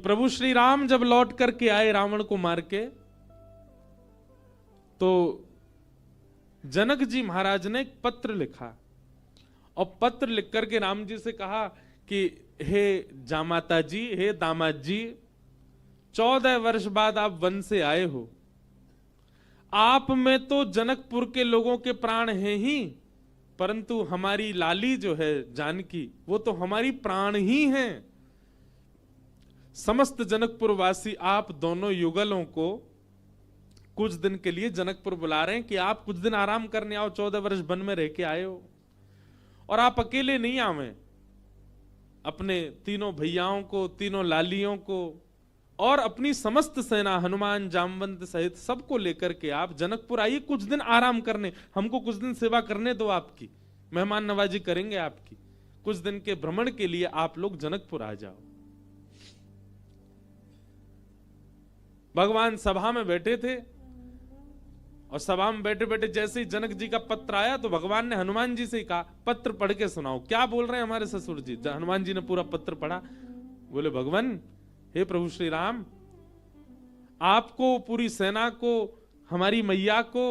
प्रभु श्री राम जब लौट करके आए रावण को मार के, तो जनक जी महाराज ने एक पत्र लिखा और पत्र लिख करके राम जी से कहा कि हे जामाता जी, हे दामाद जी, 14 वर्ष बाद आप वन से आए हो। आप में तो जनकपुर के लोगों के प्राण हैं ही, परंतु हमारी लाली जो है जानकी, वो तो हमारी प्राण ही हैं। समस्त जनकपुर वासी आप दोनों युगलों को कुछ दिन के लिए जनकपुर बुला रहे हैं कि आप कुछ दिन आराम करने आओ। 14 वर्ष वन में रह के आए हो, और आप अकेले नहीं आवे, अपने तीनों भैयाओं को, तीनों लालियों को और अपनी समस्त सेना हनुमान जामवंत सहित सबको लेकर के आप जनकपुर आइए। कुछ दिन आराम करने, हमको कुछ दिन सेवा करने दो, आपकी मेहमान नवाजी करेंगे आपकी। कुछ दिन के भ्रमण के लिए आप लोग जनकपुर आ जाओ। भगवान सभा में बैठे थे, और सभा में बैठे बैठे जैसे ही जनक जी का पत्र आया तो भगवान ने हनुमान जी से कहा, पत्र पढ़ के सुनाओ, क्या बोल रहे हैं हमारे ससुर जी। हनुमान जी ने पूरा पत्र पढ़ा। बोले, भगवान, हे प्रभु श्री राम, आपको, पूरी सेना को, हमारी मैया को,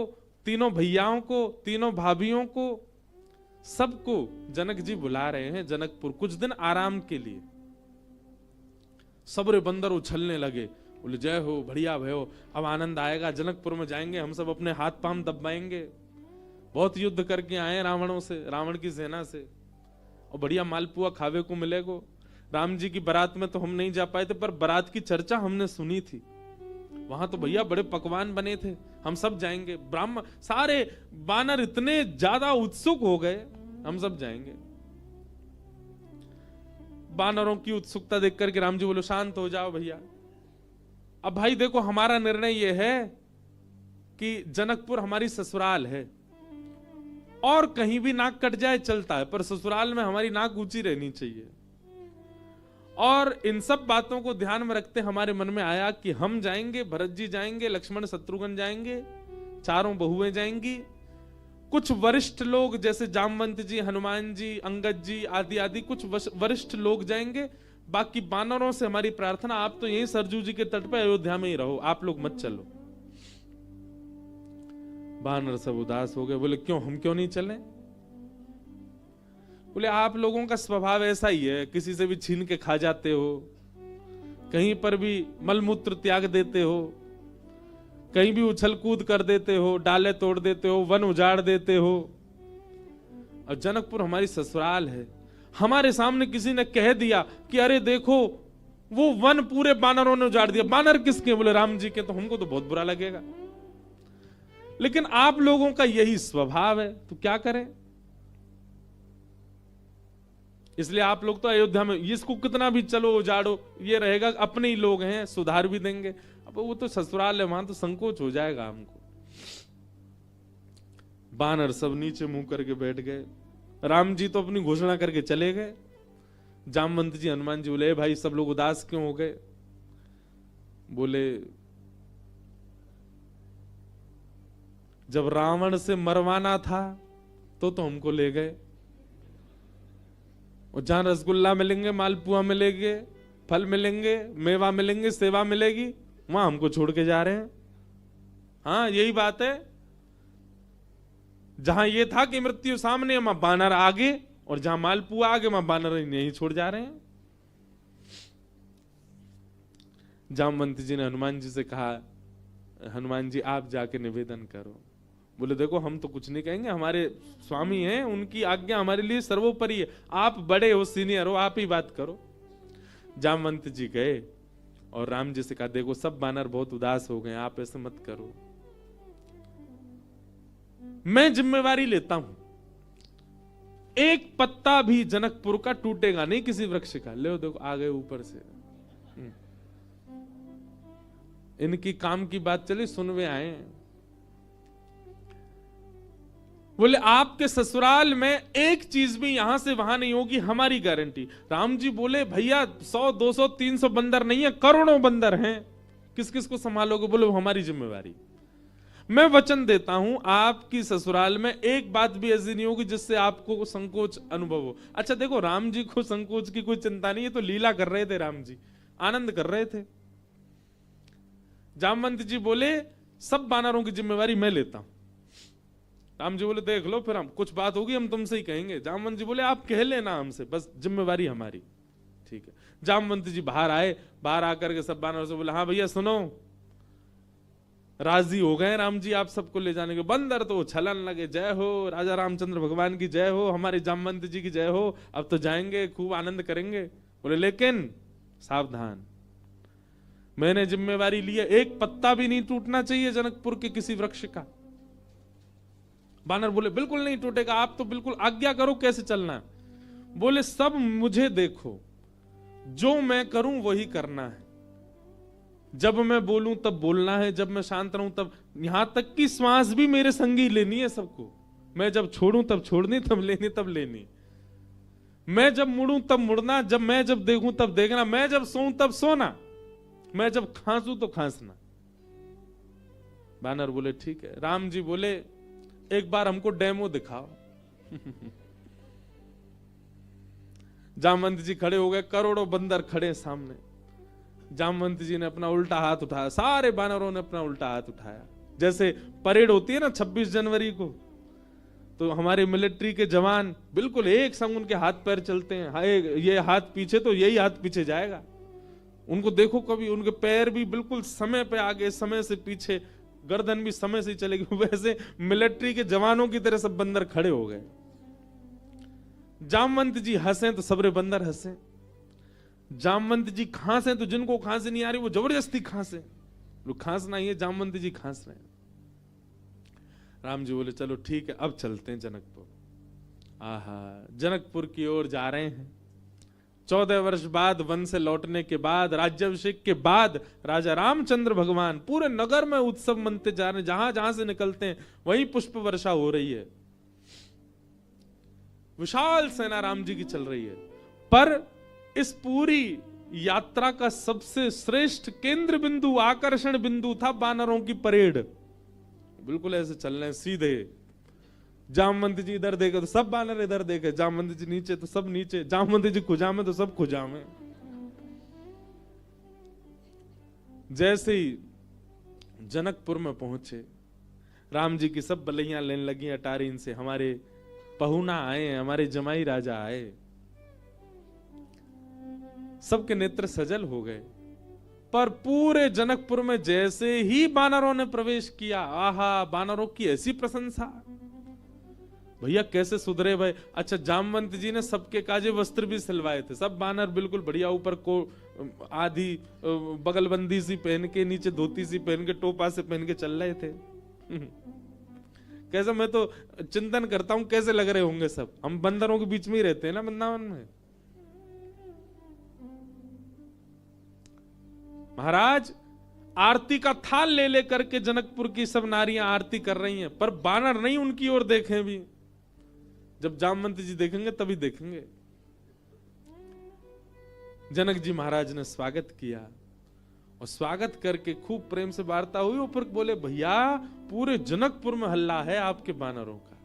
तीनों भैयाओं को, तीनों भाभियों को, सबको जनक जी बुला रहे हैं जनकपुर कुछ दिन आराम के लिए। सबरे बंदर उछलने लगे। बोले, जय हो, बढ़िया भयो, अब आनंद आएगा, जनकपुर में जाएंगे, हम सब अपने हाथ पांव दबाएंगे। बहुत युद्ध करके आए रावणों से, रावण की सेना से, और बढ़िया मालपुआ खावे को मिलेगा। राम जी की बारात में तो हम नहीं जा पाए थे, पर बारात की चर्चा हमने सुनी थी। वहां तो भैया बड़े पकवान बने थे, हम सब जाएंगे। ब्राह्मण, सारे बानर इतने ज्यादा उत्सुक हो गए, हम सब जाएंगे। बानरों की उत्सुकता देख करके राम जी बोलो, शांत हो जाओ भैया। अब भाई देखो, हमारा निर्णय यह है कि जनकपुर हमारी ससुराल है, और कहीं भी नाक कट जाए चलता है, पर ससुराल में हमारी नाक ऊंची रहनी चाहिए। और इन सब बातों को ध्यान में रखते हमारे मन में आया कि हम जाएंगे, भरत जी जाएंगे, लक्ष्मण शत्रुघ्न जाएंगे, चारों बहुएं जाएंगी, कुछ वरिष्ठ लोग जैसे जामवंत जी, हनुमान जी, अंगद जी आदि आदि कुछ वरिष्ठ लोग जाएंगे। बाकी बानरों से हमारी प्रार्थना, आप तो यहीं सरजू जी के तट पे अयोध्या में ही रहो, आप लोग मत चलो। बानर सब उदास हो गए। बोले, क्यों, हम क्यों नहीं चलें? बोले, आप लोगों का स्वभाव ऐसा ही है, किसी से भी छीन के खा जाते हो, कहीं पर भी मलमूत्र त्याग देते हो, कहीं भी उछल कूद कर देते हो, डाले तोड़ देते हो, वन उजाड़ देते हो। और जनकपुर हमारी ससुराल है। हमारे सामने किसी ने कह दिया कि अरे देखो, वो वन पूरे बानरों ने उजाड़ दिया। बानर किसके? बोले, राम जी के। तो हमको तो बहुत बुरा लगेगा, लेकिन आप लोगों का यही स्वभाव है, तो क्या करें? इसलिए आप लोग तो अयोध्या में, इसको कितना भी चलो उजाड़ो, ये रहेगा अपने ही लोग हैं, सुधार भी देंगे। अब वो तो ससुराल है, वहां तो संकोच हो जाएगा हमको। बानर सब नीचे मुंह करके बैठ गए। राम जी तो अपनी घोषणा करके चले गए। जामवंत जी, हनुमान जी बोले, भाई सब लोग उदास क्यों हो गए? बोले, जब रावण से मरवाना था तो हमको ले गए, और जहां रसगुल्ला मिलेंगे, मालपुआ मिलेंगे, फल मिलेंगे, मेवा मिलेंगे, सेवा मिलेगी, वहां हमको छोड़ के जा रहे हैं। हाँ, यही बात है। जहां ये था कि मृत्यु सामने, वहां बानर आगे, और जहां मालपुआ आगे, वहां बानर नहीं छोड़ जा रहे हैं। जामवंत जी ने हनुमान जी से कहा, हनुमान जी आप जाके निवेदन करो। बोले, देखो हम तो कुछ नहीं कहेंगे, हमारे स्वामी हैं, उनकी आज्ञा हमारे लिए सर्वोपरि है। आप बड़े हो, सीनियर हो, आप ही बात करो। जामवंत जी गए और राम जी से कहा, देखो सब बानर बहुत उदास हो गए, आप ऐसे मत करो, मैं जिम्मेवारी लेता हूं, एक पत्ता भी जनकपुर का टूटेगा नहीं, किसी वृक्ष का। ले देखो, आ गए ऊपर से। इनकी काम की बात चली, सुनवे आए। बोले, आपके ससुराल में एक चीज भी यहां से वहां नहीं होगी, हमारी गारंटी। राम जी बोले, भैया 100, 200, 300 बंदर नहीं है, करोड़ों बंदर हैं, किस किस को संभालोगे? बोले, वो हमारी जिम्मेवारी। मैं वचन देता हूं, आपकी ससुराल में एक बात भी ऐसी नहीं होगी जिससे आपको संकोच अनुभव हो। अच्छा देखो, राम जी को संकोच की कोई चिंता नहीं है, तो लीला कर रहे थे राम जी। आनंद कर रहे थे। जामवंत जी बोले सब बानरों की जिम्मेवारी मैं लेता हूं। राम जी बोले देख लो, फिर हम कुछ बात होगी हम तुमसे ही कहेंगे। जामवंत जी बोले आप कह लेना हमसे, बस जिम्मेवारी हमारी। ठीक है। जामवंत जी बाहर आए, बाहर आकर के सब बानरों से बोले हाँ भैया सुनो, राजी हो गए राम जी आप सबको ले जाने के। बंदर तो छलन लगे, जय हो राजा रामचंद्र भगवान की जय हो, हमारे जामवंत जी की जय हो, अब तो जाएंगे खूब आनंद करेंगे। बोले लेकिन सावधान, मैंने जिम्मेवारी ली है, एक पत्ता भी नहीं टूटना चाहिए जनकपुर के किसी वृक्ष का। बानर बोले बिल्कुल नहीं टूटेगा, आप तो बिल्कुल आज्ञा करो कैसे चलना है। बोले सब मुझे देखो, जो मैं करूं वही करना है, जब मैं बोलूं तब बोलना है, जब मैं शांत रहूं तब, यहां तक कि श्वास भी मेरे संगी लेनी है सबको। मैं जब छोड़ूं तब छोड़नी, तब लेनी तब लेनी, मैं जब मुड़ूं तब मुड़ना, मैं जब देखूं तब देखना, मैं जब सोऊं तब सोना, मैं जब खांसूं तो खांसना। बानर बोले ठीक है। राम जी बोले एक बार हमको डेमो दिखाओ। जामवंत जी खड़े हो गए, करोड़ों बंदर खड़े सामने। जामवंत जी ने अपना उल्टा हाथ उठाया, सारे बानरों ने अपना उल्टा हाथ उठाया। जैसे परेड होती है ना 26 जनवरी को, तो हमारे मिलिट्री के जवान बिल्कुल एक संग उनके हाथ पैर चलते हैं, ये हाथ पीछे तो यही हाथ पीछे जाएगा। उनको देखो कभी, उनके पैर भी बिल्कुल समय पे आगे, समय से पीछे, गर्दन भी समय से चलेगी। वैसे मिलिट्री के जवानों की तरह सब बंदर खड़े हो गए। जामवंत जी हंसे तो सबरे बंदर हंसे। जामवंत जी खांसे तो जिनको खांसी नहीं आ रही वो जबरदस्ती खांसे। खांसना ही है, जामवंत जी खांस रहे हैं। राम जी बोले चलो ठीक है, अब चलते हैं जनकपुर। आहा, जनकपुर की ओर जा रहे हैं। 14 वर्ष बाद वन से लौटने के बाद, राज्याभिषेक के बाद राजा रामचंद्र भगवान पूरे नगर में उत्सव मनते जा रहे हैं। जहां जहां से निकलते हैं वहीं पुष्प वर्षा हो रही है, विशाल सेना राम जी की चल रही है। पर इस पूरी यात्रा का सबसे श्रेष्ठ केंद्र बिंदु, आकर्षण बिंदु था बानरों की परेड। बिल्कुल ऐसे चल रहे हैं सीधे। जामवंत जी इधर देखे तो सब बानर इधर देखे, जामवंत जी नीचे तो सब नीचे, जामवंत जी खुजा में तो सब खुजा में। जैसे ही जनकपुर में पहुंचे, राम जी की सब बलैयां लेने लगी अटारी इनसे, हमारे पहुना आए, हमारे जमाई राजा आए। सबके नेत्र सजल हो गए। पर पूरे जनकपुर में जैसे ही बानरों ने प्रवेश किया, आहा, बानरों की ऐसी प्रशंसा, भैया कैसे सुधरे भाई। अच्छा, जामवंत जी ने सबके काजे वस्त्र भी सिलवाए थे। सब बानर बिल्कुल बढ़िया, ऊपर को आधी बगलबंदी सी पहन के, नीचे धोती सी पहन के, टोपा से पहन के चल रहे थे। कैसे, मैं तो चिंतन करता हूं कैसे लग रहे होंगे सब। हम बंदरों के बीच में ही रहते हैं ना वृंदावन में। महाराज आरती का थाल ले लेकर के जनकपुर की सब नारियां आरती कर रही हैं, पर बानर नहीं उनकी ओर देखें भी। जब जामवंत जी देखेंगे तभी देखेंगे। जनक जी महाराज ने स्वागत किया, और स्वागत करके खूब प्रेम से वार्ता हुई। और फिर बोले भैया पूरे जनकपुर में हल्ला है आपके बानरों का,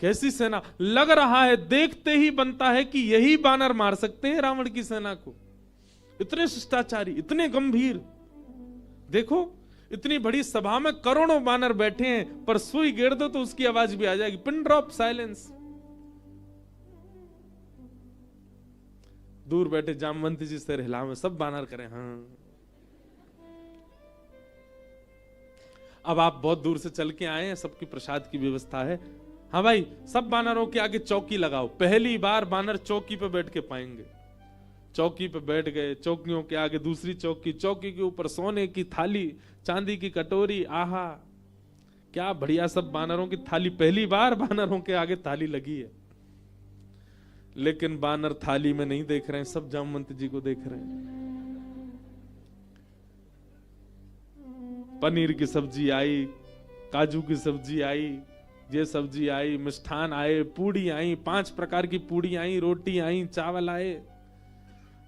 कैसी सेना, लग रहा है देखते ही बनता है कि यही बानर मार सकते हैं रावण की सेना को। इतने शिष्टाचारी, इतने गंभीर। देखो इतनी बड़ी सभा में करोड़ों बानर बैठे हैं, पर सुई गिर दो तो उसकी आवाज भी आ जाएगी। Pin drop silence. दूर बैठे जामवंत जी सिर हिलावे, सब बानर करें हाँ। अब आप बहुत दूर से चल के आए हैं, सबकी प्रसाद की व्यवस्था है। हाँ भाई, सब बानरों के आगे चौकी लगाओ। पहली बार बानर चौकी पे बैठ के पाएंगे। चौकी पे बैठ गए, चौकियों के आगे दूसरी चौकी, चौकी के ऊपर सोने की थाली, चांदी की कटोरी। आहा, क्या बढ़िया। सब बानरों की थाली, पहली बार बानरों के आगे थाली लगी है। लेकिन बानर थाली में नहीं देख रहे हैं, सब जामवंत जी को देख रहे हैं। पनीर की सब्जी आई, काजू की सब्जी आई, ये सब्जी आई, मिष्ठान आए, पूड़ी आई, 5 प्रकार की पूड़ी आई, रोटी आई, चावल आए।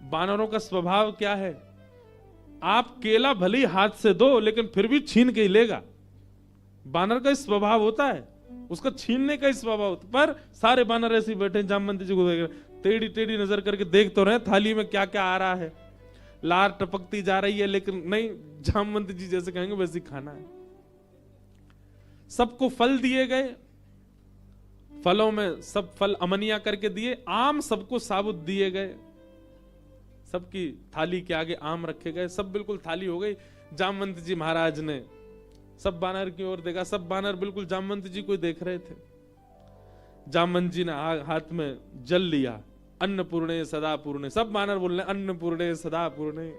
बानरों का स्वभाव क्या है, आप केला भले ही हाथ से दो लेकिन फिर भी छीन के ही लेगा। बानर का स्वभाव होता है, उसका छीनने का ही स्वभाव होता है। पर सारे बानर ऐसे बैठे जामवंत जी को देख रहे, टेढ़ी टेढ़ी नजर करके देख तो रहे थाली में क्या क्या आ रहा है। लार टपकती जा रही है, लेकिन नहीं, जामवंत जी जैसे कहेंगे वैसे ही खाना है। सबको फल दिए गए, फलों में सब फल अमनिया करके दिए, आम सबको साबुत दिए गए, सबकी थाली के आगे आम रखे गए, सब बिल्कुल थाली हो गई। जामवंत जी महाराज ने सब बानर की ओर देखा, सब बानर बिल्कुल जामवंत जी को देख रहे थे। जामवंत जी ने हाथ में जल लिया, अन्नपूर्णे सदा पूर्णे, सब बानर बोल रहे अन्नपूर्णे सदा पूर्णे।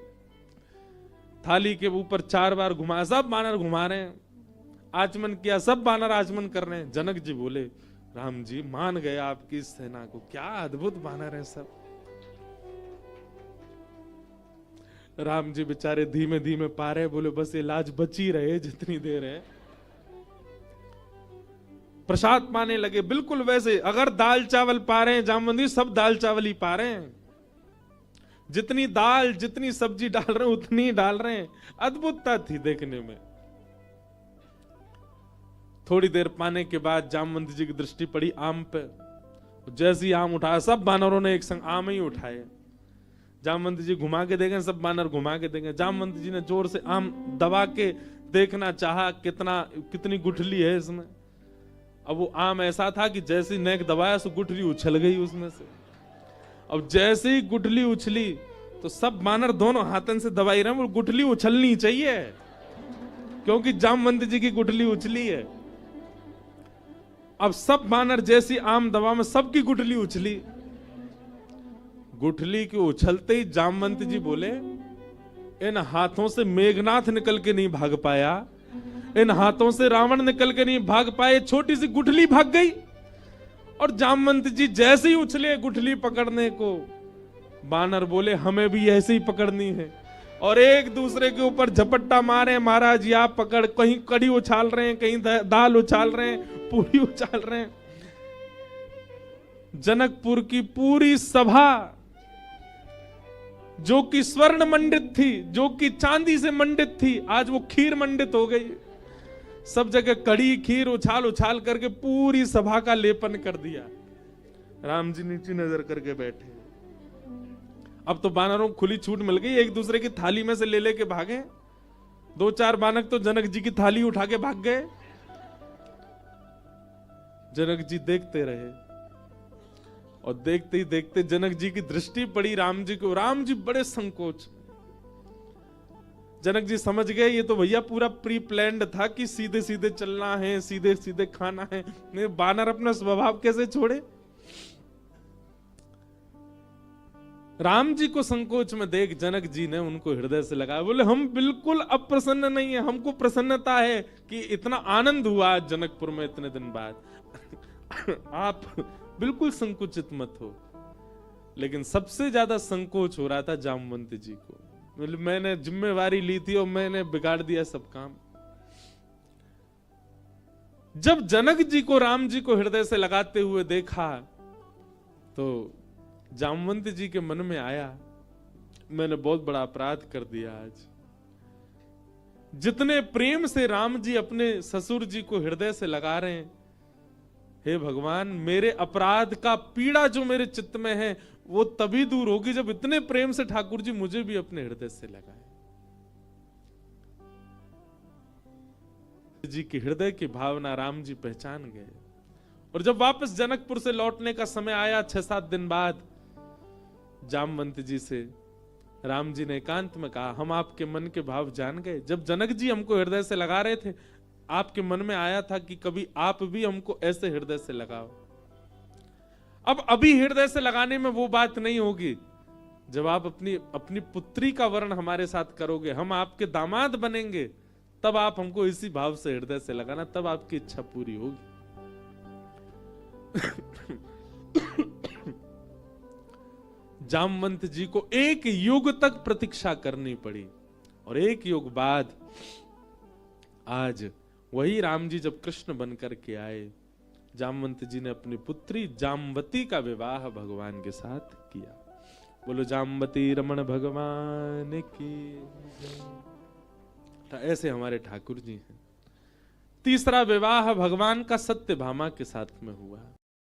थाली के ऊपर 4 बार घुमाया, सब बानर घुमा रहे हैं। आचमन किया, सब बानर आचमन कर रहे हैं। जनक जी बोले, राम जी मान गए आपकी सेना को, क्या अद्भुत बानर है सब। राम जी बेचारे धीमे धीमे पा रहे, बोले बस ये लाज बची रहे जितनी देर है। प्रसाद पाने लगे, बिल्कुल वैसे अगर दाल चावल पा रहे हैं जामवंत जी, सब दाल चावल ही पा रहे हैं, जितनी दाल जितनी सब्जी डाल रहे हैं उतनी डाल रहे हैं। अद्भुतता थी देखने में। थोड़ी देर पाने के बाद जामवंत जी की दृष्टि पड़ी आम पे, जैसे ही आम उठाया, सब बानरों ने एक संग आम ही उठाए। जामवंत जी घुमा के देखें, सब बानर घुमा के देखें। जामवंत जी ने जोर से आम दबा के देखना चाहा कितनी गुठली है इसमें। अब वो आम ऐसा था कि जैसे नेक दबाया सो गुठली उछल गई उसमें से। अब जैसे ही गुठली उछली तो सब बानर दोनों हाथन से दबाई रहे, वो गुठली उछलनी चाहिए क्योंकि जामवंत जी की गुठली उछली है। अब सब बानर जैसी आम दबा में सबकी गुठली उछली। गुठली के उछलते ही जामवंत जी बोले, इन हाथों से मेघनाथ निकल के नहीं भाग पाया, इन हाथों से रावण निकल के नहीं भाग पाए, छोटी सी गुठली भाग गई। और जामवंत जी जैसे ही उछले गुठली पकड़ने को, बानर बोले हमें भी ऐसे ही पकड़नी है, और एक दूसरे के ऊपर झपट्टा मारे। महाराज या पकड़, कहीं कड़ी उछाल रहे हैं, कहीं दाल उछाल रहे हैं, पूरी उछाल रहे हैं। जनकपुर की पूरी सभा जो कि स्वर्ण मंडित थी, जो कि चांदी से मंडित थी, आज वो खीर मंडित हो गई। सब जगह कड़ी खीर उछाल उछाल करके पूरी सभा का लेपन कर दिया। राम जी नीचे नजर करके बैठे। अब तो बानरों को खुली छूट मिल गई, एक दूसरे की थाली में से ले लेके भागे। 2-4 बानर तो जनक जी की थाली उठा के भाग गए। जनक जी देखते रहे और देखते ही देखते जनक जी की दृष्टि पड़ी राम जी को। राम जी बड़े संकोच। जनक जी समझ गए ये तो भैया पूरा प्री प्लान्ड था कि सीधे सीधे चलना है, सीधे सीधे खाना है। नहीं, बानर अपना स्वभाव कैसे छोड़े। राम जी को संकोच में देख जनक जी ने उनको हृदय से लगाया, बोले हम बिल्कुल अप्रसन्न नहीं है, हमको प्रसन्नता है कि इतना आनंद हुआ आज जनकपुर में इतने दिन बाद। आप बिल्कुल संकुचित मत हो। लेकिन सबसे ज्यादा संकोच हो रहा था जामवंत जी को। मैंने जिम्मेवारी ली थी और मैंने बिगाड़ दिया सब काम। जब जनक जी को राम जी को हृदय से लगाते हुए देखा तो जामवंत जी के मन में आया, मैंने बहुत बड़ा अपराध कर दिया आज। जितने प्रेम से राम जी अपने ससुर जी को हृदय से लगा रहे हैं, हे भगवान मेरे अपराध का पीड़ा जो मेरे चित्त में है वो तभी दूर होगी जब इतने प्रेम से ठाकुर जी मुझे भी अपने हृदय से लगाए। जी की हृदय की भावना राम जी पहचान गए। और जब वापस जनकपुर से लौटने का समय आया 6-7 दिन बाद, जामवंत जी से राम जी ने एकांत में कहा, हम आपके मन के भाव जान गए। जब जनक जी हमको हृदय से लगा रहे थे, आपके मन में आया था कि कभी आप भी हमको ऐसे हृदय से लगाओ। अब अभी हृदय से लगाने में वो बात नहीं होगी। जब आप अपनी पुत्री का वर्ण हमारे साथ करोगे, हम आपके दामाद बनेंगे, तब आप हमको इसी भाव से हृदय से लगाना, तब आपकी इच्छा पूरी होगी। जामवंत जी को 1 युग तक प्रतीक्षा करनी पड़ी। और 1 युग बाद आज वही राम जी जब कृष्ण बनकर के आए, जामवंत जी ने अपनी पुत्री जामवती का विवाह भगवान के साथ किया। बोलो जामवती रमण भगवान की। ऐसे हमारे ठाकुर जी हैं। तीसरा विवाह भगवान का सत्यभामा के साथ में हुआ।